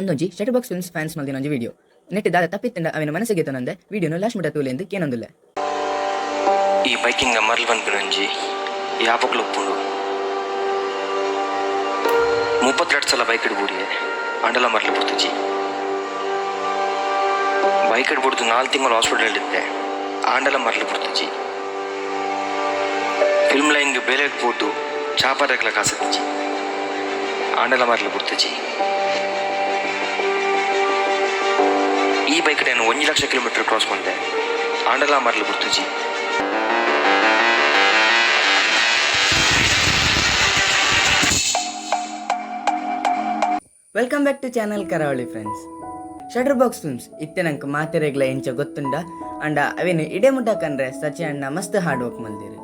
ಒಂದೊಂಜಿ shutter box films fans ಮಲ್ದಿನ ಒಂಜಿ video net ದಾದ ತಪ್ಪಿತ್ತಂಡ ಅವನ ಮನಸ್ಸಿಗೆ ತಂದೆ ವಿಡಿಯೋನು ಲಾಸ್ಟ್ ಮುಟ್ಟ ತೂಲೆಂದು ಕೇನೊಂದುಲ್ಲೆ. ಈ ಬೈಕಿಂಗ್ ಮರಳು ಬಂದ್ಬಿನೊಂಜಿ ಯಾಪಕ್ಕಲು ಉಪ್ಪುಂಡು 32 ಸಲ ಬೈಕ್ ಇಡ್ಬೂಡಿಯೆ ಅಂಡಲ ಮರಳು ಬಿಡ್ತುಜಿ. ಬೈಕ್ ಇಡ್ಬಿಡ್ತು 4 ತಿಂಗಳು ಹಾಸ್ಪಿಟಲ್ ಇದ್ದೆ ಆಂಡಲ ಮರಳು ಬಿಡ್ತುಜಿ. ಫಿಲ್ಮ್ ಲೈನ್ಗೆ ಬೇಲೆ ಪೋಟು ಚಾಪರಕ್ಲ ಕಾಸದಿಜ್ಜಿ ಆಂಡಲ ಮರಳು ಬಿಡ್ತುಜಿ. ಈ ಬೈಕ್ ನಾನು 1 ಲಕ್ಷ ಕಿಲೋಮೀಟರ್ ಕ್ರಾಸ್ ಮಾಡಿದೆ ಆಂಡಲ ಮರಳು ಬಿಡ್ತುಜಿ. ವೆಲ್ಕಮ್ ಬ್ಯಾಕ್ ಟು ಚಾನಲ್ ಕರಾವಳಿ ಫ್ರೆಂಡ್ಸ್. ಶಟರ್ ಬಾಕ್ಸ್ ಫಿಲ್ಮ್ಸ್ ಇತ್ತೆ ನಂಗೆ ಮಾತೆರೆಗ್ಲ ಎಂಚ ಗೊತ್ತುಂಡ ಅಂಡ ಅವೇನು ಇಡೆ ಮುಟ್ಟ ಕಂಡ್ರೆ ಸಚಿ ಅಣ್ಣ ಮಸ್ತ್ ಹಾರ್ಡ್ ವರ್ಕ್ ಮಲ್ದಿರು.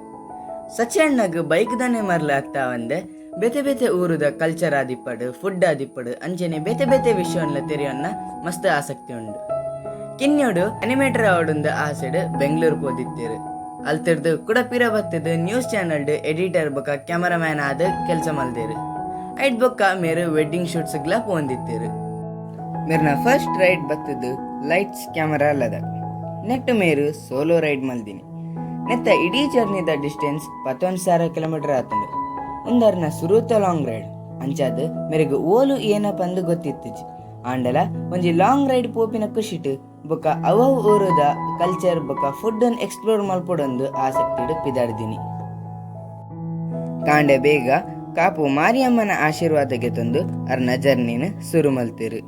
ಸಚಿ ಅಣ್ಣಗೆ ಬೈಕ್ ದಾನೆ ಮರಳು ಆಗ್ತಾ ಒಂದೆ ಬೇತೆ ಬೇತೆ ಊರುದ ಕಲ್ಚರ್ ಆದಿಪ್ಪಡು ಫುಡ್ ಆದಿಪ್ಪಡು ಅಂಚೆನೆ ಬೇತೆ ಬೇತೆ ವಿಷಯವನ್ನ ತೆರೆಯೋನ್ನ ಮಸ್ತ್ ಆಸಕ್ತಿ ಉಂಡು. ಕಿನ್ಯೋಡು ಅನಿಮೇಟರ್ ಆವಡುಂದು ಆಸೆಡ್ ಬೆಂಗಳೂರು ಹೋದಿತ್ತೇರು. ಅಲ್ತಿರ್ದು ಕುಡಪಿರ ಬತ್ತದು ನ್ಯೂಸ್ ಚಾನಲ್ಡ್ ಎಡಿಟರ್ ಬೊಕ್ಕ ಕ್ಯಾಮರಾಮ್ಯಾನ್ ಆದ ಕೆಲಸ ಮಲ್ದೇರು. ಐಟ್ ಬೊಕ್ಕ ಮೇರು ವೆಡ್ಡಿಂಗ್ ಶೂಟ್ಸ್ಗ್ಲ ಪೋಂದಿತ್ತೇರು. ಮೇರ್ನ ಫಸ್ಟ್ ರೈಡ್ ಬತ್ತದು ಲೈಟ್ಸ್ ಕ್ಯಾಮರಾ ಅಲ್ಲದ ನೆಟ್ ಮೇರು ಸೋಲೋ ರೈಡ್ ಮಲ್ದಿನಿ. ನೆತ್ತ ಇಡೀ ಜರ್ನಿದ ಡಿಸ್ಟೆನ್ಸ್ 11,000 ಕಿಲೋಮೀಟರ್ ಆತುಂಡು. ಒಂದರ್ನ ಸುರುತ ಲಾಂಗ್ ರೈಡ್ ಅಂಚಾದ ಮೇರೆಗೆ ಓಲು ಏನಪ್ಪ ಅಂದು ಗೊತ್ತಿತ್ತುಜಿ. ಆಂಡಲ ಒಂಜಿ ಲಾಂಗ್ ರೈಡ್ ಪೋಪಿನ ಖುಷಿಟ್ ಬೊಕ್ಕ ಅವ ಊರುದ ಕಲ್ಚರ್ ಬೊಕ್ಕ ಫುಡ್ ಅನ್ನು ಎಕ್ಸ್ಪ್ಲೋರ್ ಮಲ್ಪಡೊಂದು ಆಸಕ್ತಿಡು ಪಿದಾಡ್ದಿನಿ. ಕಾಂಡೆ ಬೇಗ ಕಾಪು ಮಾರಿಯಮ್ಮನ ಆಶೀರ್ವಾದಗೆ ತಂದು ಅರ್ನ ಜರ್ನಿನ ಸುರು ಮಲ್ತಿರು.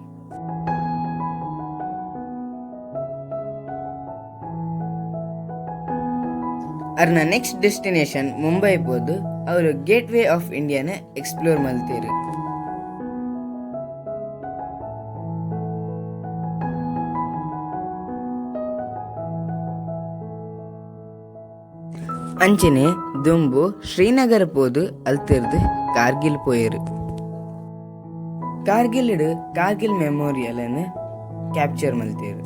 ಅರ್ನ ನೆಕ್ಸ್ಟ್ ಡೆಸ್ಟಿನೇಷನ್ ಮುಂಬೈ ಪೋದು ಅವರು ಗೇಟ್ ವೇ ಆಫ್ ಇಂಡಿಯಾನ ಎಕ್ಸ್ಪ್ಲೋರ್ ಮಲ್ತಿರು. ಅಂಚನೆ ದುಂಬು ಶ್ರೀನಗರ ಪೋದು ಅಲ್ತಿರ್ದು ಕಾರ್ಗಿಲ್ ಪೋಯರು. ಕಾರ್ಗಿಲ್ ಮೆಮೋರಿಯಲ್ ಅನ್ನು ಕ್ಯಾಪ್ಚರ್ ಮಲ್ತಿರು.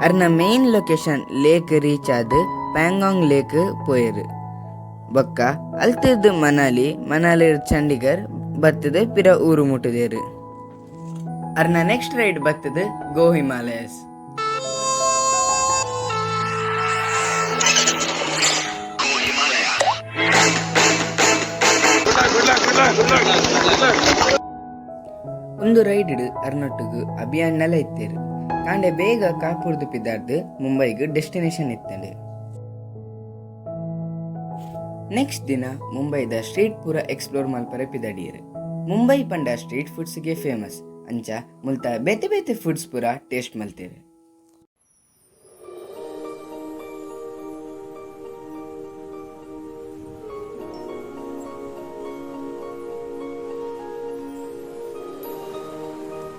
ಅರ್ನ ಮೇನ್ ಲೊಕೇಶನ್ ಲೇಕ್ ರೀಚ್ ಆದ ಪ್ಯಾಂಗಾಂಗ್ ಲೇಕ್ ಪೋಯರು. ಬೊಕ್ಕ ಅಲ್ತಿರ್ದು ಮನಾಲಿ ಚಂಡೀಗರ್ ಬತ್ತದ ಪಿರ ಊರು ಮುಟ್ಟದೇರು. ಅರ್ನ ನೆಕ್ಸ್ಟ್ ರೈಡ್ ಬತ್ತದ ಗೋ ಹಿಮಾಲಯಸ್. ಒಂದು ರೈಡ್ ಅರ್ನೊಟ್ಟಿಗೆ ಅಭಿಯಾನ್ನೆಲ್ಲ ಇತ್ತೇರು. ಕಾಂಡೆ ಬೇಗ ಕಾಪುರ್ದು ಪಿದಾರ್ದು ಮುಂಬೈಗೆ ಡೆಸ್ಟಿನೇಷನ್ ಇತ್ತಂಡು. ನೆಕ್ಸ್ಟ್ ದಿನ ಮುಂಬೈದ ಸ್ಟ್ರೀಟ್ ಪೂರ ಎಕ್ಸ್ಪ್ಲೋರ್ ಮಲ್ಪರೆ ಪಿದಾಡಿಯರು. ಮುಂಬೈ ಪಂಡ ಸ್ಟ್ರೀಟ್ ಫುಡ್ಸ್ಗೆ ಫೇಮಸ್ ಅಂಚ ಮುಲ್ತ ಬೇತೆ ಬೇತೆ ಫುಡ್ಸ್ ಪೂರ ಟೇಸ್ಟ್ ಮಲ್ತೇರು.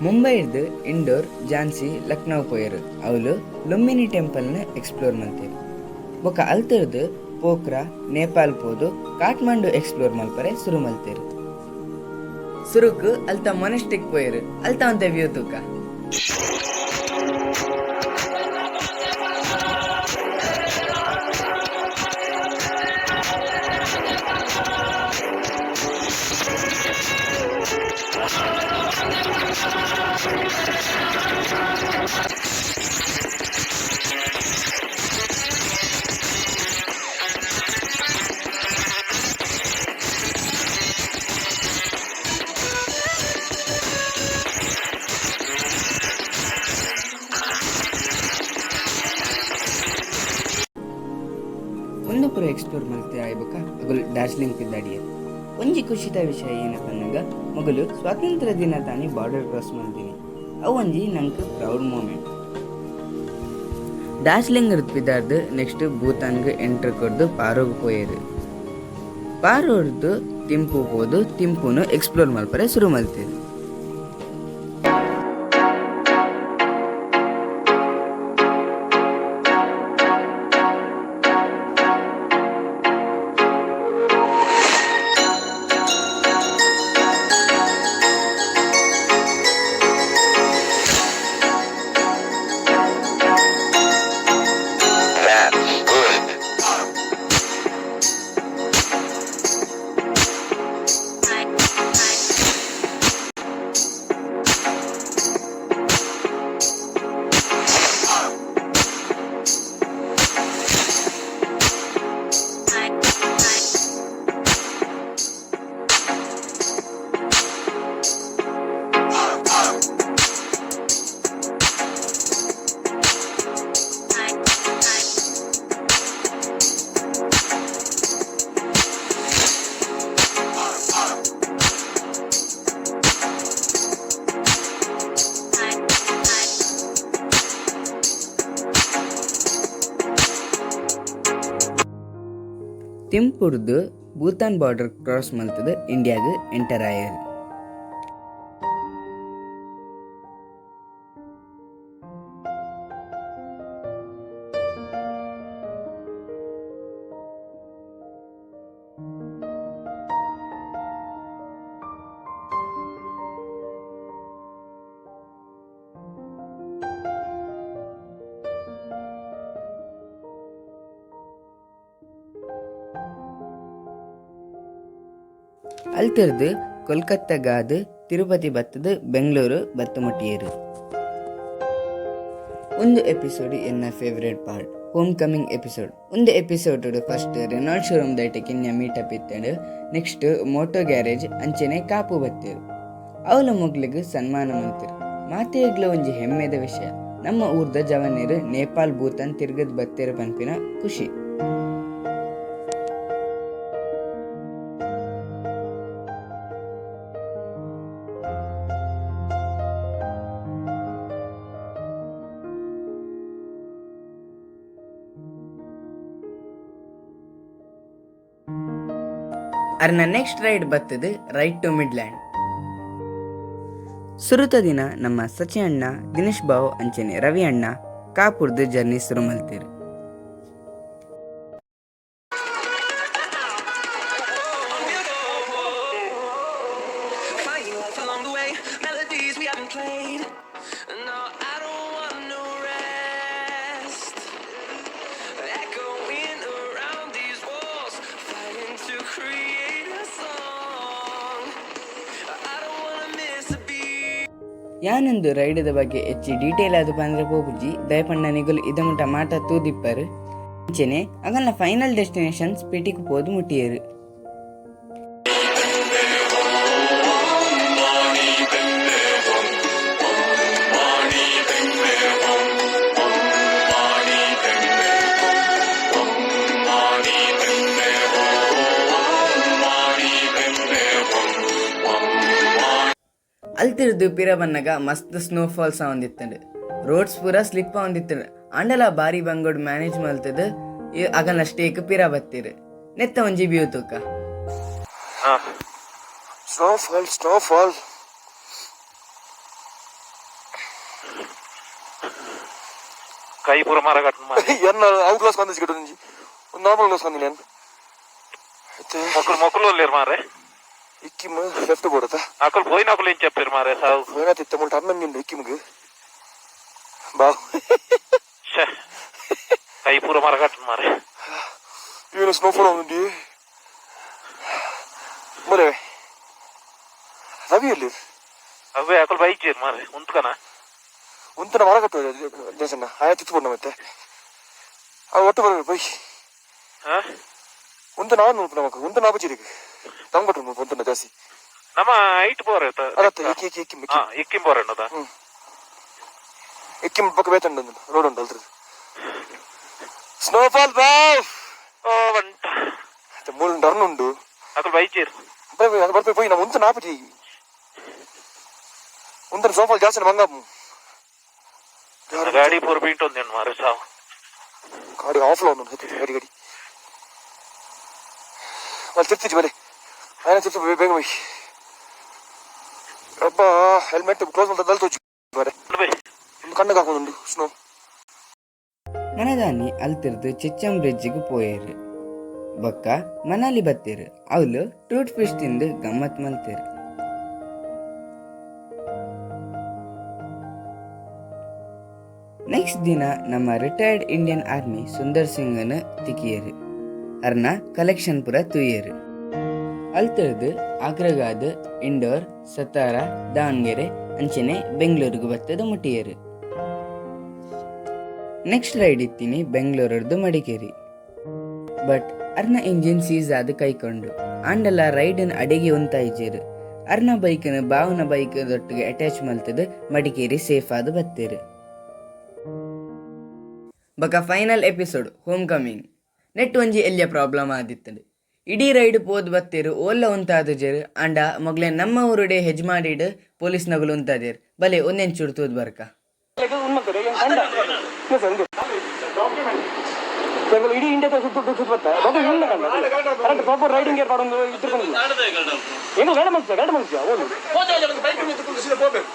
ಮುಂಬೈದು ಇಂಡೋರ್ ಝಾನ್ಸಿ ಲಕ್ನೋ ಪೋಯರು. ಅವಳು ಲುಂಬಿನಿ ಟೆಂಪಲ್ನ ಎಕ್ಸ್ಪ್ಲೋರ್ ಮಲ್ತೇರು. ಬೊಕ್ಕ ಅಲ್ತಿರ್ದು ಪೋಖ್ರಾ ನೇಪಾಲ್ ಪೋದು ಕಾಠ್ಮಂಡು ಎಕ್ಸ್ಪ್ಲೋರ್ ಮಲ್ಪರೆ ಸುರು ಮಲ್ತೇರು. ಸುರುಕು ಅಲ್ತ ಮೊನೆಸ್ಟಿಕ್ ಪೋಯರು. ಅಲ್ತ ಒಂತೆ ವ್ಯೂ ತೂಕ ಒಂದು ಪುರ ಎಕ್ಸ್ಪ್ಲೋರ್ ಮಾಡ್ತೀವಿ ಆಯ್ಬೇಕ ಅಗಲು ಡಾರ್ಜಿಲಿಂಗ್ ಪಿದ್ದಾಡಿಯ. ಒಂಜಿ ಖುಷಿತ ವಿಷಯ ಏನಪ್ಪ ಅನ್ನಂಗ ಮಗಲು ಸ್ವಾತಂತ್ರ್ಯ ದಿನ ತಾನಿ ಬಾರ್ಡರ್ ಕ್ರಾಸ್ ಮಾಡ್ತೀನಿ. ಅವು ಒಂಜಿ ನಂಗೆ ಪ್ರೌಡ್ ಮೂಮೆಂಟ್. ದಾರ್ಜಿಲಿಂಗ್ ಬಿದ್ದಾರ್ದು ನೆಕ್ಸ್ಟ್ ಭೂತಾನ್ಗೆ ಎಂಟ್ರ್ ಕೊಡ್ದು ಪಾರೋಗ್ ಪೋಯರು. ಪಾರೋರ್ದು ತಿಂಪು ಹೋದು ತಿಂಪುನು ಎಕ್ಸ್ಪ್ಲೋರ್ ಮಲ್ಪರೆ ಶುರು ಮಲ್ತೇರು. ತಿಂಪುರ್ದು ಭೂತಾನ್ ಬಾರ್ಡರ್ ಕ್ರಾಸ್ ಮಲ್ತದ ಇಂಡಿಯಾಗೆ ಎಂಟರ್ ಆಯರು. ಅಲ್ತಿರ್ದು ಕೊಲ್ಕತ್ತಾಗಾದು ತಿರುಪತಿ ಬತ್ತದ ಬೆಂಗಳೂರು ಬತ್ತ ಮುಟ್ಟಿಯರು. ಒಂದು ಎಪಿಸೋಡ್ ಎನ್ನ favourite part home coming episode. ಒಂದು ಎಪಿಸೋಡ್ ಫಸ್ಟ್ ರೆನಾಲ್ಡ್ ಶೋರೂಮ್ ದೈಟಕ್ಕೆ ಇನ್ನ ಮೀಟಪ್ ಇತ್ತಂಡು ನೆಕ್ಸ್ಟ್ ಮೋಟೋ ಗ್ಯಾರೇಜ್ ಅಂಚೆನೆ ಕಾಪು ಬತ್ತೇರು. ಅವಳ ಮೊಗ್ಲಿಗೆ ಸನ್ಮಾನ ಮಂತಿರು. ಮಾತೆಗ್ಲ ಒಂಜಿ ಹೆಮ್ಮೆದ ವಿಷಯ, ನಮ್ಮ ಊರ್ದ ಜವನೇರು ನೇಪಾಲ್ ಭೂತಾನ್ ತಿರ್ಗದ್ ಬತ್ತೇರು ಪನ್ಪಿನ ಖುಷಿ. ಅರ್ನ ನೆಕ್ಸ್ಟ್ ರೈಡ್ ಬತ್ತದು ರೈಟ್ ಟು ಮಿಡ್ಲ್ಯಾಂಡ್. ಸುರುತ ದಿನ ನಮ್ಮ ಸಚಿ ಅಣ್ಣ, ದಿನೇಶ್ ಬಾವು ಅಂಚೆನೆ ರವಿ ಅಣ್ಣ ಕಾಪುರ್ದು ಜರ್ನಿ ಶುರು ಮಲ್ತೀರು. ಯಾನೊಂದು ರೈಡದ ಬಗ್ಗೆ ಹೆಚ್ಚಿ ಡೀಟೇಲ್ ಆದ ಬಂದ್ರೆ ಪೋಪುಜಿ ದಯಪಣ್ಣ ನಿಗುಲು ಇದ ಮುಟ್ಟ ಮಾಟ ತೂದಿಪ್ಪರು ಅಂಚೆನೆ ಅಗಲ್ನ ಫೈನಲ್ ಡೆಸ್ಟಿನೇಷನ್ ಸ್ಪಿಟಿಗೆ ಪೋದು ಮುಟ್ಟಿಯರು. ಅಲ್ತಿರ್ದು ಪಿರ ಬನ್ನಗ ಮಸ್ತ್ ಸ್ನೋಫಾಲ್ಸ್ ಒಂದಿತ್ತಂಡು, ರೋಡ್ಸ್ ಪೂರ ಸ್ಲಿಪ್ ಒಂದಿತ್ತಂಡು. ಅಂಡಲ ಬಾರಿ ಬಂಗೋಡ್ ಮ್ಯಾನೇಜ್ ಮಲ್ತದ ಅಗಲ್ನ ಸ್ಟೇಕ್ ಪಿರ ಬತ್ತೀರು. ನೆತ್ತ ಒಂಜಿ ವ್ಯೂ ತೂಕ ಸ್ನೋಫಾಲ್ ಕೈ ಪೂರ ಮರ ಎನ್ನ ಔಟ್ ಗ್ಲಾಸ್ ಕಂದ ಸಿಗಡು ಒಂಜಿ ಒಂದು ನಾರ್ಮಲ್ ಗ್ಲಾಸ್ ಕಂದಿನಿ ಅಂತ మొక్కలు లేరు మారే ఇక్కిమ్ లెఫ్ట్ పోడతా అక్కడ పోయిన ఒకళ్ళు ఏం చెప్పారు మారే సాగు పోయినా తిత్తముంట అన్నం నిండు ఇక్కిమ్కి బాగు కై పూర మరగట్టు మారే ఈయన స్నోఫాల్ ఉంది మరే రవి ఎల్లి అవే అక్కడ బైక్ చేయరు మారే ఉంటుకనా ఉంటున్న మరగట్టు దేశన్న ఆయా తిత్తుపడినా ಮತ್ತೆ ಅವು ಒಟ್ಟು ಬರಬೇಕು ಬೈ ಒಂದು ನಾನು ನಮಕ್ ಒಂದು ನಾಪಚಿರಿಗೆ ತಂಗೊಟ್ಟು ಒಂದು ಜಾಸ್ತಿ ನಮ್ಮ ಹೈಟ್ ಬೋರ್ ಎಕ್ಕಿಂ ಬೋರ್ ಅನ್ನೋದ ಎಕ್ಕಿಂ ಪಕ್ಕ ಬೇತಂಡ ರೋಡ್ ಉಂಟು ಅಲ್ರಿ ಸ್ನೋಫಾಲ್ ಬಾವ್ ಓ ಬಂಟ ಮೂರು ಟರ್ನ್ ಉಂಟು ಅక్కడ ಬೈಕ್ ಚೇರು ಬರ್ಬೇಕು పోయి ನಾವು ಒಂದು ನಾಪಚಿ ಒಂದು ಸ್ನೋಫಾಲ್ ಜಾಸ್ತಿ ಮಂಗ ಗಾಡಿ ಪೂರ ಬಿಂಟು ಮಾರೆ ಸಾವು ಗಾಡಿ ಆಫ್ಲ ಒಂದು ಗಡಿ ಗಡಿ ಅಲ್ಲಿ ತಿರ್ತಿಜಿ ಬಲೆ ఆయన తిప్పు ಬೇಗ పోయి ಅಬ್ಬಾ ಹೆಲ್ಮೆಟ್ ಕ್ಲೋಸ್ ಮಾಡ್ತಾ ತೋಚು ಬರೆ ಒಂದು ಕಣ್ಣಿಗೆ ಹಾಕೋದು ಸ್ನೋ మనదాన్ని అల్తిర్దు చిచ్చం బ్రిడ్జికి పోయేరు బొక్క మనాలి బత్తేరు అవులు టూత్ ఫిష్ తింದು ಗಮ್ಮತ್ ಮಲ್ತೇರು. ನೆಕ್ಸ್ಟ್ ದಿನ ನಮ್ಮ ರಿಟೈರ್ಡ್ ಇಂಡಿಯನ್ ಆರ್ಮಿ ಸುಂದರ್ ಸಿಂಗನ ತಿಕ್ಕಿಯರು ಅರ್ನ ಕಲೆಕ್ಷನ್ ಪುರ ತುಯ್ಯರು. ಅಲ್ತಿರ್ದು ಆಗ್ರಗಾದ ಇಂಡೋರ್ ಸತಾರ ದಾವಣಗೆರೆ ಅಂಚನೆ ಬೆಂಗಳೂರಿಗೆ ಬತ್ತದ ಮುಟ್ಟಿಯರು. ನೆಕ್ಸ್ಟ್ ರೈಡ್ ಇತ್ತೀನಿ ಬೆಂಗಳೂರದ್ದು ಮಡಿಕೇರಿ. ಬಟ್ ಅರ್ನ ಇಂಜಿನ್ ಸೀಸ್ ಆದ ಕೈಕೊಂಡು ಆಂಡಲ ರೈಡನ್ ಅಡಿಗೆ ಉಂತಾಯಿಜೇರು. ಅರ್ನ ಬೈಕ್ನ ಬಾವನ ಬೈಕ್ ದೊಟ್ಟಿಗೆ ಅಟ್ಯಾಚ್ ಮಲ್ತದ ಮಡಿಕೇರಿ ಸೇಫ್ ಆದ ಬತ್ತೇರು. ಬಕ ಫೈನಲ್ ಎಪಿಸೋಡ್ ಹೋಮ್ ಕಮಿಂಗ್ ನೆಟ್ ಒಂಜಿ ಎಲ್ಲಿಯ ಪ್ರಾಬ್ಲಮ್ ಆದಿತ್ತದು. ಇಡೀ ರೈಡ್ ಪೋದ್ ಬತ್ತೇರು ಓಲ್ಲ ಉಂತಾದಜೇರು ಅಂಡ ಮೊಗ್ಲೆ ನಮ್ಮ ಊರುಡೆ ಹೆಜ್ ಮಾಡಿಡ್ ಪೊಲೀಸ್ ನಗಲು ಉಂತಾದೇರು ಬಲೆ ಒಂದೆನ್ ಚುಡ್ತೋದ್ ಬರ್ಕ ಇಡೀ ಇಂಡಿಯಾ ಪ್ರಾಪರ್ ರೈಡಿಂಗ್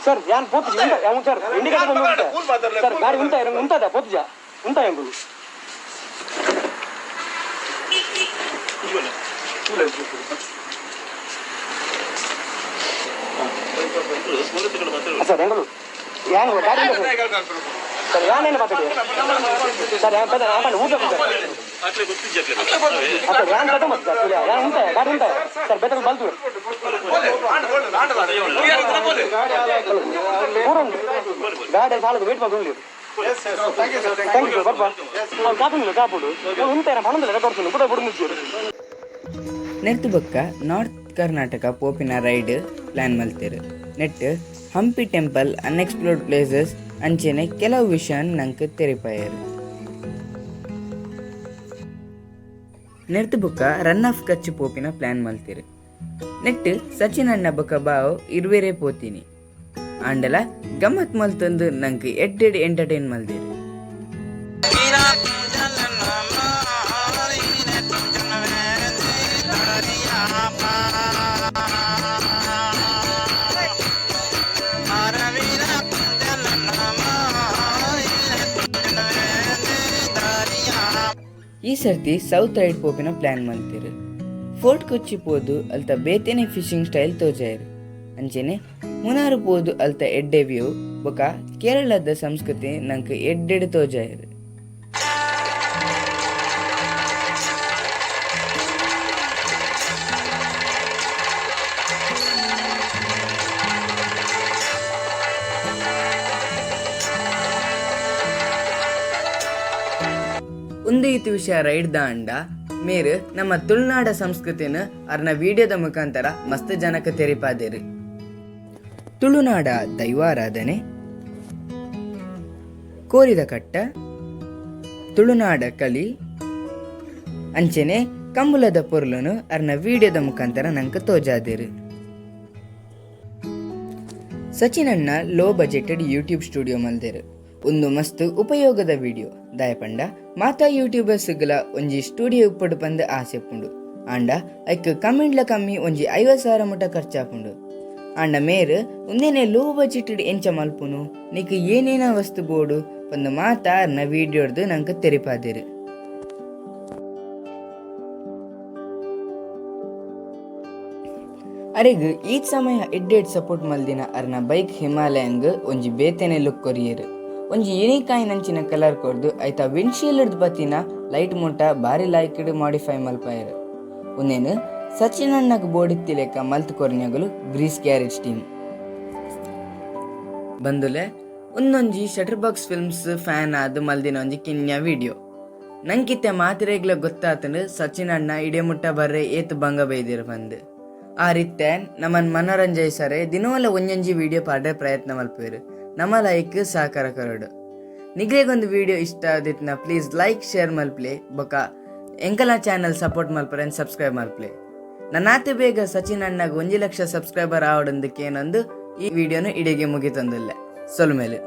ಸರ್ ಯಾನ್ ಪೋತಿಜಿ ಸರ್ ಇಂಡಿಕೇಟರ್ ಸರ್ ಗಾಡಿ ಉಂಟದ ಪೋತಿಜ ಉಂಟಾ ಎಂಬುದು ಸರ್ ಹೆಂಗಲು ಯಾನ್ ಗಾಡಿ ಸರ್ ಯಾನೇನು ಮಾತಾಡಿ ಸರ್ ಊಟ ಸರ್ ಯಾನ್ ಕಥ ಮತ್ತೆ ಸರ್ ಯಾನ್ ಉಂಟಾ ಗಾಡಿ ಉಂಟಾ ಸರ್ ಬೆಟರ್ ಬಲ್ತು ಗಾಡಿ ಸಾಲದು ವೇಟ್ ಮಾಡ್ಕೊಂಡು ಥ್ಯಾಂಕ್ ಯು ಬರ್ಬಾ ಕಾಪುಡು ಉಂಟೇನ ಪಣಂದಿಲ್ಲ ತೋರಿಸಲು ಕೂಡ ಬಿಡು. ನೆಟ್ ಬೊಕ್ಕ ನಾರ್ತ್ ಕರ್ನಾಟಕ ಪೋಪಿನ ರೈಡ್ ಪ್ಲಾನ್ ಮಲ್ತೇರು. ನೆಟ್ ಹಂಪಿ ಟೆಂಪಲ್ ಅನ್ಎಕ್ಸ್ಪ್ಲೋರ್ಡ್ ಪ್ಲೇಸಸ್ ಅಂಚೆನೆ ಕೆಲವು ವಿಷಯ ನಂಗೆ ತೆರಿಪಾಯರು. ನೆಟ್ ಬೊಕ್ಕ ರನ್ ಆಫ್ ಕಚ್ ಪೋಪಿನ ಪ್ಲಾನ್ ಮಲ್ತೇರು. ನೆಟ್ ಸಚಿನ್ ಅಣ್ಣ ಬೊಕ್ಕ ಬಾವು ಇರುವೆರೇ ಪೋತೀನಿ ಆಂಡಲ ಗಮ್ಮತ್ ಮಲ್ತಂದು ನಂಗೆ ಎಡ್ಡೆಡ್ ಎಂಟರ್ಟೈನ್ ಮಲ್ದೇರು. ಈ ಸರ್ತಿ ಸೌತ್ ರೈಡ್ ಪೋಪಿನ ಪ್ಲಾನ್ ಮಲ್ತೇರು. ಫೋರ್ಟ್ ಕೊಚ್ಚಿ ಪೋದು ಅಲ್ತ ಬೇತೆನೆ ಫಿಶಿಂಗ್ ಸ್ಟೈಲ್ ತೋಜಾಯರು ಅಂಚೆನೆ ಮುನಾರು ಪೋದು ಅಲ್ತ ಎಡ್ಡೆ ವ್ಯೂ ಬೊಕ ಕೇರಳದ ಸಂಸ್ಕೃತಿ ನಂಗೆ ಎಡ್ಡೆಡ್ ತೋಜಾಯರು. ಒಂದು ಇತ್ತು ವಿಷಯ ರೈಡ್ ದಾಂಡ ಮೇರು ನಮ್ಮ ತುಳುನಾಡ ಸಂಸ್ಕೃತಿನ ಅರ್ನ ವಿಡಿಯೋದ ಮುಖಾಂತರ ಮಸ್ತ್ ಜನಕ್ಕೆ ತೆರಿಪಾದೇರು. ತುಳುನಾಡ ದೈವಾರಾಧನೆ, ಕೋರಿದ ಕಟ್ಟ, ತುಳುನಾಡ ಕಲಿ ಅಂಚೆನೆ ಕಂಬುಲದ ಪೊರ್ಲುನು ಅರ್ನ ವಿಡಿಯೋದ ಮುಖಾಂತರ ನಂಗೆ ತೋಜಾದೇರು. ಸಚಿನ್ ಅಣ್ಣ ಲೋ ಬಜೆಟೆಡ್ ಯೂಟ್ಯೂಬ್ ಸ್ಟುಡಿಯೋ ಮಲ್ದೇರು. ಒಂದು ಮಸ್ತ್ ಉಪಯೋಗದ ವಿಡಿಯೋ ದಾಯಪಂಡ ಮಾತಾ ಯೂಟ್ಯೂಬರ್ಸ್ಗಳ ಒಂಜಿ ಸ್ಟುಡಿಯೋ ಉಪ್ಪಡು ಬಂದು ಆಸೆ ಪುಂಡು ಆಂಡ ಐಕ್ ಕಮ್ಮಿಂಡ್ಲ ಕಮ್ಮಿ ಒಂಜಿ 50,000 ಮುಟ ಖರ್ಚಾಪುಂಡು. ಆಂಡ ಮೇರು ಒಂದೇನೆ ಲೋ ಬಜೆಟೆಡ್ ಎಂಚ ಮಲ್ಪುನು ನೀಕ್ ಏನೇನ ವಸ್ತು ಬೋಡು ಒಂದು ಮಾತಾ ಅರ್ನ ವಿಡಿಯೋಡ್ದು ನಂಗೆ ತೆರಿಪಾದೇರು. ಅರೆಗ್ ಈ ಸಮಯ ಎಡ್ಡೆಡ್ ಸಪೋರ್ಟ್ ಮಲ್ದಿನ ಅರ್ನ ಬೈಕ್ ಹಿಮಾಲಯಂಗ್ ಒಂಜಿ ಬೇತೆನೆ ಲುಕ್ ಕೊರಿಯರು. ಒಂಜಿ ಯುನಿಕಾಯಿನಂಚಿನ ಕಲರ್ ಕೊರ್ದು ಐತ ವಿಂಡ್ಶೀಲ್ಡ್ ಬತ್ತಿನ ಲೈಟ್ ಮುಟ್ಟ ಬಾರಿ ಲಾಯ್ಕಿಡ್ ಮಾಡಿಫೈ ಮಲ್ಪಾಯರು. ಒಂದೇನು ಸಚಿನ್ ಅಣ್ಣಗ್ ಬೋಡಿತ್ತಿ ಲೆಕ್ಕ ಮಲ್ತ್ ಕೊರ್ನ್ಯಗಲು ಗ್ರೀಸ್ ಗ್ಯಾರೇಜ್ ಟೀಮ್ ಬಂದುಲೆ ಒಂದೊಂಜಿ ಶಟರ್ ಬಾಕ್ಸ್ ಫಿಲ್ಮ್ಸ್ ಫ್ಯಾನ್ ಆದ್ ಮಲ್ದಿನ ಒಂಜಿ ಕಿನ್ಯ ವಿಡಿಯೋ ನಂಗಿತ್ತೆ ಮಾತಿರೆಗ್ಲ ಗೊತ್ತಾತಂದು ಸಚಿನ್ ಅಣ್ಣ ಇಡೇ ಮುಟ್ಟ ಬರ್ರೆ ಏತ್ ಬಂಗ ಬೈದಿರು ಬಂದು ಆ ರೀತೆ ನಮ್ಮನ್ನು ಮನೋರಂಜಯಿಸರೆ ದಿನವಲ್ಲ ಒಂಜೊಂಜಿ ವಿಡಿಯೋ ಪಾಡ್ರೆ ಪ್ರಯತ್ನ ಮಲ್ಪೇರು. ನಮ್ಮ ಲೈಕ್ ಸಹಕಾರ ಕರೋಡು. ನಿಗ್ಲೆಗೊಂದು ವಿಡಿಯೋ ಇಷ್ಟ ಆದಿತ್ನ ಪ್ಲೀಸ್ ಲೈಕ್ ಶೇರ್ ಮಲ್ಪ್ಲೆ ಬೊಕ ಎಂಕಲ ಚಾನಲ್ ಸಪೋರ್ಟ್ ಮಲ್ಪರೆ ಸಬ್ಸ್ಕ್ರೈಬ್ ಮಲ್ಪ್ಲೆ. ನನ್ನಾತು ಬೇಗ ಸಚಿನ್ ಅಣ್ಣಗೆ 1 ಲಕ್ಷ ಸಬ್ಸ್ಕ್ರೈಬರ್ ಆವಡೊಂದಕ್ಕೆ ಏನೊಂದು ಈ ವಿಡಿಯೋನು ಇಡೆಗೆ ಮುಗಿತಂದಿಲ್ಲ ಸೊಲ್ ಮೇಲೆ.